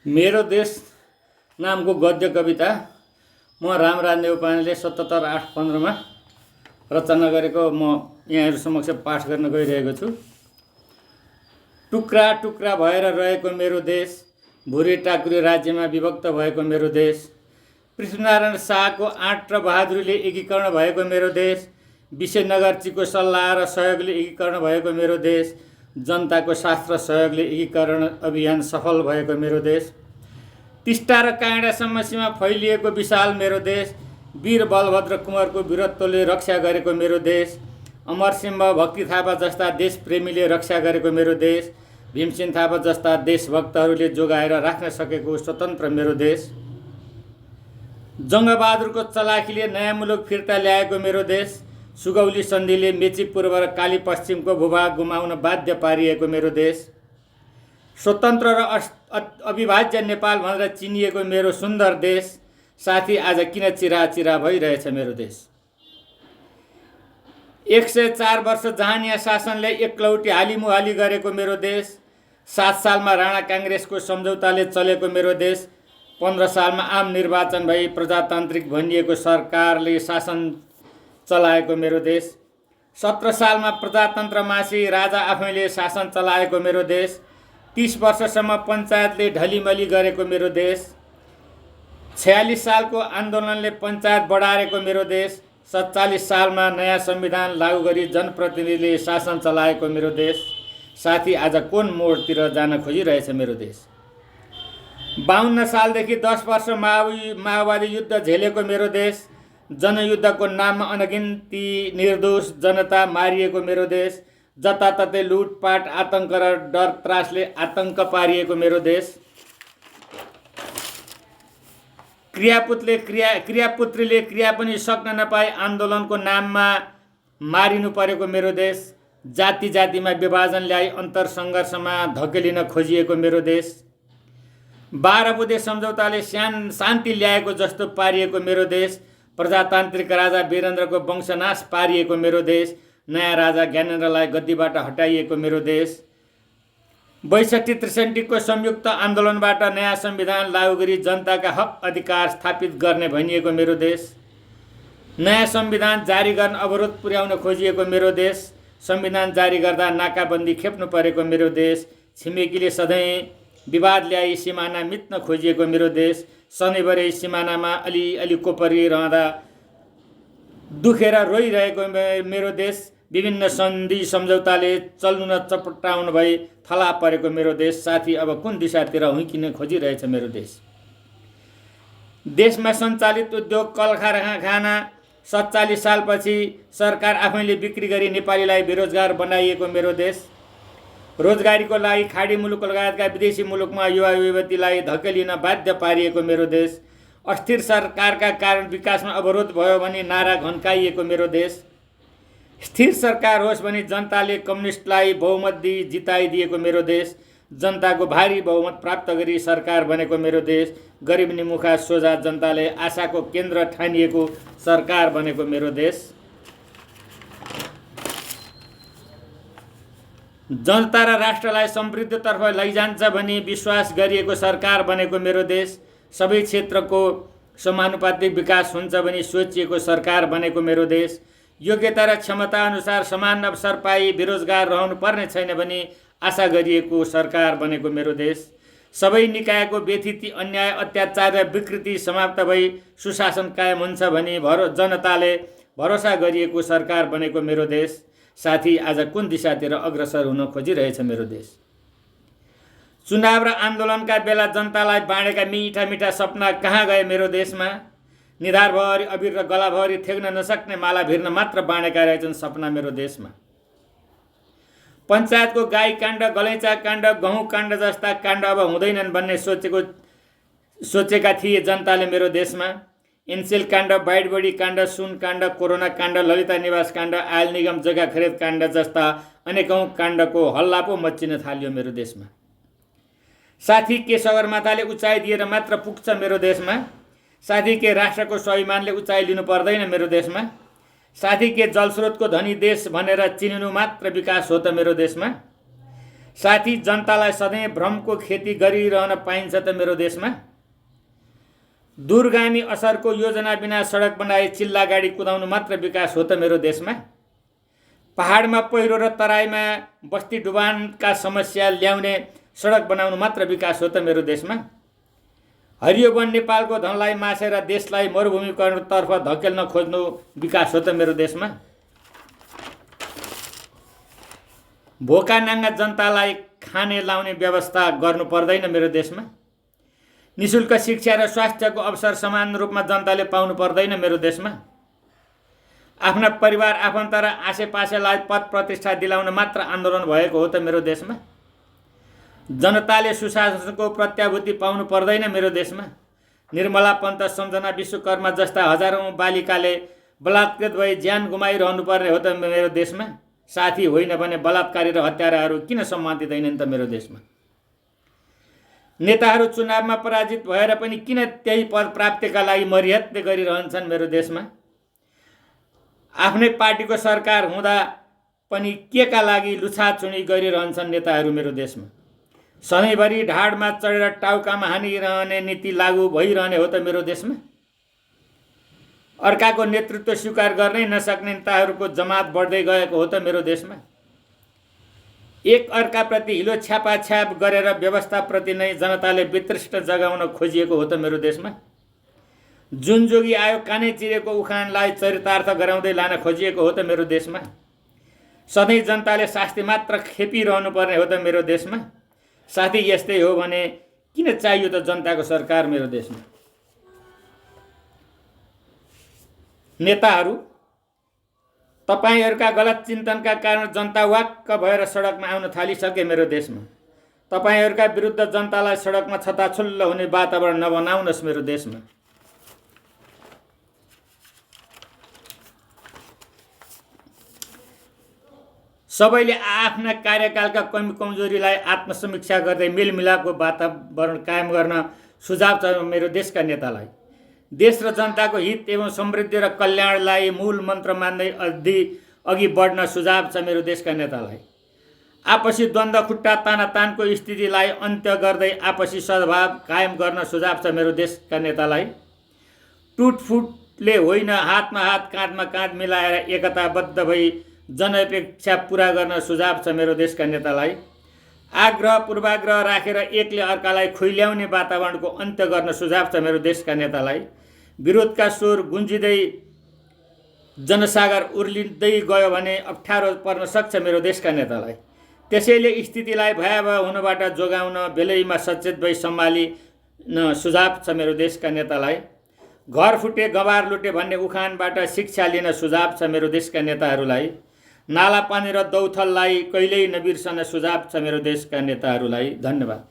मेरो देश नामको गद्य कविता म रामराज नेउपानेले 77/8/15 रचना गरेको म यहाँहरू समक्ष पाठ गर्न गइरहेको छु। टुक्रा टुक्रा भएर रहेको मेरो देश, भुरी टाकुरी राज्यमा विभक्त भएको मेरो देश, पृथ्वीनारायण शाहको आँट र बहादुरीले एकीकरण भएको मेरो देश, विशेषनगरजीको सल्लाह र सहयोगले एकीकरण भएको मेरो देश, जनताको साथ र सहयोगले एकीकरण अभियान सफल भएको मेरो देश, टिस्टा र काँडासम्म सीमा फैलिएको विशाल मेरो देश, वीर बलभद्र कुँवरको वीरत्वले रक्षा गरेको मेरो देश, अमरसिंह भक्ति थापा जस्ता देशप्रेमीले रक्षा गरेको मेरो देश, भीमसेन थापा जस्ता देशभक्तहरूले जोगाएर राख्न सकेको स्वतन्त्र मेरो देश, जङ्गबहादुरको चलाखीले नयाँ मुलुक फिर्ता ल्याएको मेरो देश, सुगौली सन्धिले मेची पूर्व र काली पश्चिमको भूभाग गुमाउन बाध्य पारिएको मेरो देश, स्वतन्त्र र अविभाज्य नेपाल भनेर चिनिएको मेरो सुन्दर देश, साथी आज किन चिरा भइरहेछ मेरो देश। 104 वर्ष जहानिया शासनले एकलौटी हालिमुहाली गरेको मेरो देश, 7 सालमा राणा काङ्ग्रेसको सम्झौताले चलेको मेरो देश, 15 सालमा आम निर्वाचन भई प्रजातान्त्रिक भनिएको सरकारले शासन चलाएको मेरो देश, 17 सालमा प्रजातन्त्र मासी राजा आफैले शासन चलाएको मेरो देश, 30 वर्षसम्म पञ्चायतले ढलिमली गरेको मेरो देश, 46 सालको आन्दोलनले पञ्चायत बढारेको मेरो देश, 47 सालमा नयाँ संविधान लागू गरी जनप्रतिनिधिले शासन चलाएको मेरो देश, साथी आज कुन मोडतिर जान खोजिरहेछ मेरो देश। 52 सालदेखि 10 वर्ष माओवादी युद्ध झेलेको मेरो देश, जनयुद्धको नाममा अनगिन्ती निर्दोष जनता मारिएको मेरो देश, जताततै लुटपाट आतंक र डर त्रासले आतंक पारिएको मेरो देश, क्रियापुत्रीले क्रिया पनि सक्न नपाई आन्दोलनको नाममा मारिनु परेको मेरो देश, जाति जातिमा विभाजन ल्याई अन्तर सङ्घर्षमा धकेलिन खोजिएको मेरो देश, 12 बुँदे सम्झौताले शान्ति ल्याएको जस्तो पारिएको मेरो देश, प्रजातान्त्रिक राजा वीरेन्द्रको वंशनाश पारिएको मेरो देश, नयाँ राजा ज्ञानेन्द्रलाई गद्दीबाट हटाइएको मेरो देश, 62-63 संयुक्त आन्दोलनबाट नयाँ संविधान लागू गरी जनताका हक अधिकार स्थापित गर्ने भनिएको मेरो देश, नयाँ संविधान जारी गर्न अवरोध पुर्याउन खोजिएको मेरो देश, संविधान जारी गर्दा नाकाबन्दी खेप्नु परेको मेरो देश, छिमेकीले सधैँ विवाद ल्याई सिमाना मिच्न खोजिएको मेरो देश, शनिबारे सिमानामा अलि कोपरी रहँदा दुखेर रोइरहेको मेरो देश, विभिन्न सन्धि सम्झौताले चल्नु न चपटाउनु भई थला परेको मेरो देश, साथी अब कुन दिशातिर हुर्किन खोजिरहेछ मेरो देश। देशमा सञ्चालित उद्योग कल कारखाना 47 सालपछि सरकार आफैले बिक्री गरी नेपालीलाई बेरोजगार बनाइएको मेरो देश, रोजगारीको लागि खाडी मुलुक लगायतका विदेशी मुलुकमा युवा युवतीलाई धकेलिन बाध्य पारिएको मेरो देश, अस्थिर सरकारका कारण विकासमा अवरोध भयो भने नारा घन्काइएको मेरो देश, स्थिर सरकार होस् भने जनताले कम्युनिस्टलाई बहुमत जिताइदिएको मेरो देश, जनताको भारी बहुमत प्राप्त गरी सरकार बनेको मेरो देश, गरिब निमुखा सोझा जनताले आशाको केन्द्र ठानिएको सरकार बनेको मेरो देश, जनता र राष्ट्रलाई समृद्धितर्फ लैजान्छ भनी विश्वास गरिएको सरकार बनेको मेरो देश, सबै क्षेत्रको समानुपातिक विकास हुन्छ भनी सोचिएको सरकार बनेको मेरो देश, योग्यता र क्षमता अनुसार समान अवसर पाई बेरोजगार रहनु पर्ने छैन भनी आशा गरिएको सरकार बनेको मेरो देश, सबै निकायको व्यथिति अन्याय अत्याचार र विकृति समाप्त भई सुशासन कायम हुन्छ भनी जनताले भरोसा गरिएको सरकार बनेको मेरो देश, साथी आज कुन दिशातिर अग्रसर हुन खोजिरहेछ मेरो देश। चुनाव र आन्दोलनका बेला जनतालाई बाँडेका मिठा मिठा सपना कहाँ गए मेरो देशमा, निधारभरि अबिर र गलाभरि थेग्न नसक्ने माला भिर्न मात्र बाँडेका रहेछन् सपना मेरो देशमा। पञ्चायतको गाई काण्ड, गलैँचा काण्ड, गहुँ काण्ड जस्ता काण्ड अब हुँदैनन् भन्ने सोचेका थिए जनताले मेरो देशमा। एनसेल काण्ड, बाइडबडी काण्ड, सुन काण्ड, कोरोना काण्ड, ललिता निवास काण्ड, आयल निगम जग्गा खरिद काण्ड जस्ता अनेकौं काण्डको हल्ला पो मच्चिन थाल्यो मेरो देशमा। साथी के सगरमाथाले उचाइ दिएर मात्र पुग्छ मेरो देशमा, साथी के राष्ट्रको स्वाभिमानले उचाइ लिनु पर्दैन मेरो देशमा, साथी के जलस्रोतको धनी देश भनेर चिनिनु मात्र विकास हो त मेरो देशमा, साथी, जनतालाई सधैँ भ्रमको खेती गरिरहन पाइन्छ त मेरो देशमा? दूरगामी असरको योजना बिना सडक बनाए चिल्ला गाडी कुदाउनु मात्र विकास हो त मेरो देशमा? पहाडमा पहिरो र तराईमा बस्ती डुबानका समस्या ल्याउने सडक बनाउनु मात्र विकास हो त मेरो देशमा? हरियो वन नेपालको धनलाई मासेर देशलाई मरुभूमिकरणतर्फ धकेल्न खोज्नु विकास हो त मेरो देशमा? भोका नाङ्गा जनतालाई खाने लाउने व्यवस्था गर्नु पर्दैन मेरो देशमा? निशुल्क शिक्षा र स्वास्थ्यको अवसर समान रूपमा जनताले पाउनु पर्दैन मेरो देशमा? आफ्ना परिवार आफन्त र आसेपासेलाई पद प्रतिष्ठा दिलाउन मात्र आन्दोलन भएको हो त मेरो देशमा? जनताले सुशासनको प्रत्याभूति पाउनु पर्दैन मेरो देशमा? निर्मला पन्त, सम्झना विश्वकर्मा जस्ता हजारौं बालिकाले बलात्कृत भई ज्यान गुमाइरहनु पर्ने हो त मेरो देशमा? साथी, होइन भने बलात्कारी र हत्याराहरू किन सम्मान दिँदैनन् त मेरो देशमा? नेताहरू चुनावमा पराजित भएर पनि किन त्यही पद प्राप्तिका लागि मरिहत्ते गरिरहन्छन् मेरो देशमा? आफ्नै पार्टीको सरकार हुँदा पनि केका लागि लुछाचुनी गरिरहन्छन् नेताहरू मेरो देशमा? सधैँभरि ढाडमा चढेर टाउकामा हानिरहने नीति लागू भइरहने हो त मेरो देशमा? अर्काको नेतृत्व स्वीकार गर्नै नसक्ने नेताहरूको जमात बढ्दै गएको हो त मेरो देशमा? एक अर्काप्रति हिलो छ्यापाछ्याप गरेर व्यवस्थाप्रति नै जनताले वितृष्ट जगाउन खोजिएको हो त मेरो देशमा? जुन जोगी आयो कानै चिरेको उखानलाई चरितार्थ गराउँदै लान खोजिएको हो त मेरो देशमा? सधैँ जनताले शास्ति मात्र खेपिरहनु पर्ने हो त मेरो देशमा? साथी, यस्तै हो भने किन चाहियो त जनताको सरकार मेरो देशमा? नेताहरू, तपाईहरूका गलत चिन्तनका कारण जनता वाक्क भएर सडकमा आउन थालिसके मेरो देशमा। तपाईहरूका विरुद्ध जनतालाई सडकमा छताछुल्ल हुने वातावरण नबनाउनुहोस् मेरो देशमा। सबैले आफ्ना कार्यकालका कमी कमजोरीलाई आत्मसमीक्षा गर्दै मेलमिलापको वातावरण कायम गर्न सुझाव छ मेरो देशका नेतालाई। देश र जनताको हित एवं समृद्धि र कल्याणलाई मूल मन्त्र मान्दै अघि बढ्न सुझाव छ मेरो देशका नेतालाई। आपसी द्वन्द्व खुट्टा तानातानको स्थितिलाई अन्त्य गर्दै आपसी सद्भाव कायम गर्न सुझाव छ मेरो देशका नेतालाई। टुटफुटले होइन, हातमा हात काँधमा काँध मिलाएर एकताबद्ध भई जनअपेक्षा पूरा गर्न सुझाव छ मेरो देशका नेतालाई। आग्रह पूर्वाग्रह राखेर एकले अर्कालाई खुइल्याउने वातावरणको अन्त्य गर्न सुझाव छ मेरो देशका नेतालाई। विरोधका स्वर गुन्जिँदै जनसागर उर्लिँदै गयो भने अप्ठ्यारो पर्न सक्छ मेरो देशका नेतालाई। त्यसैले स्थितिलाई भयावह हुनबाट जोगाउन बेलैमा सचेत भई सम्हालिन सुझाव छ मेरो देशका नेतालाई। घर फुटे गवार लुटे भन्ने उखानबाट शिक्षा लिन सुझाव छ मेरो देशका नेताहरूलाई। नाला पानी र दौथललाई कहिल्यै नबिर्सन सुझाव छ मेरो देशका नेताहरूलाई। धन्यवाद।